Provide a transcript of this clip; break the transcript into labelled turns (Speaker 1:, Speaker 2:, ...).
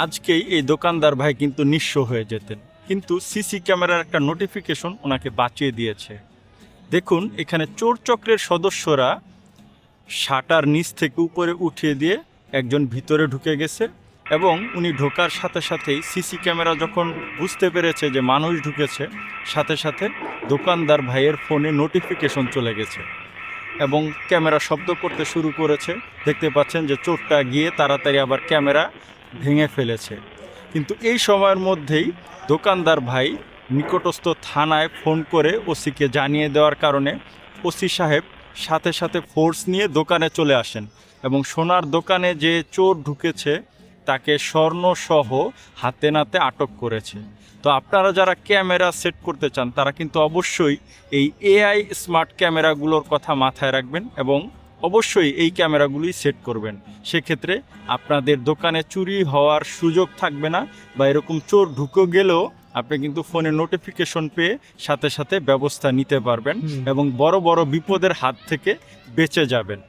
Speaker 1: আজকেই এই দোকানদার ভাই কিন্তু নিঃস্ব হয়ে যেতেন, কিন্তু সিসি ক্যামেরার একটা নোটিফিকেশন ওনাকে বাঁচিয়ে দিয়েছে। দেখুন, এখানে চোর চক্রের সদস্যরা শাটার নিচ থেকে উপরে উঠিয়ে দিয়ে একজন ভিতরে ঢুকে গেছে এবং উনি ঢোকার সাথে সাথেই সিসি ক্যামেরা যখন বুঝতে পেরেছে যে মানুষ ঢুকেছে, সাথে সাথে দোকানদার ভাইয়ের ফোনে নোটিফিকেশন চলে গেছে এবং ক্যামেরা শব্দ করতে শুরু করেছে। দেখতে পাচ্ছেন যে চোরটা গিয়ে তাড়াতাড়ি আবার ক্যামেরা ভেঙে ফেলেছে। কিন্তু এই সময়ের মধ্যেই দোকানদার ভাই নিকটস্থ থানায় ফোন করে ওসিকে জানিয়ে দেওয়ার কারণে ওসি সাহেব সাথে সাথে ফোর্স নিয়ে দোকানে চলে আসেন এবং সোনার দোকানে যে চোর ঢুকেছে তাকে স্বর্ণসহ হাতে নাতে আটক করেছে। তো আপনারা যারা ক্যামেরা সেট করতে চান তারা কিন্তু অবশ্যই এই এআই স্মার্ট ক্যামেরাগুলোর কথা মাথায় রাখবেন এবং অবশ্যই এই ক্যামেরাগুলোই সেট করবেন। সেক্ষেত্রে আপনাদের দোকানে চুরি হওয়ার সুযোগ থাকবে না, বা এরকম চোর ঢুকে গেলেও আপনি কিন্তু ফোনে নোটিফিকেশন পেয়ে সাথে সাথে ব্যবস্থা নিতে পারবেন এবং বড় বড় বিপদের হাত থেকে বেঁচে যাবেন।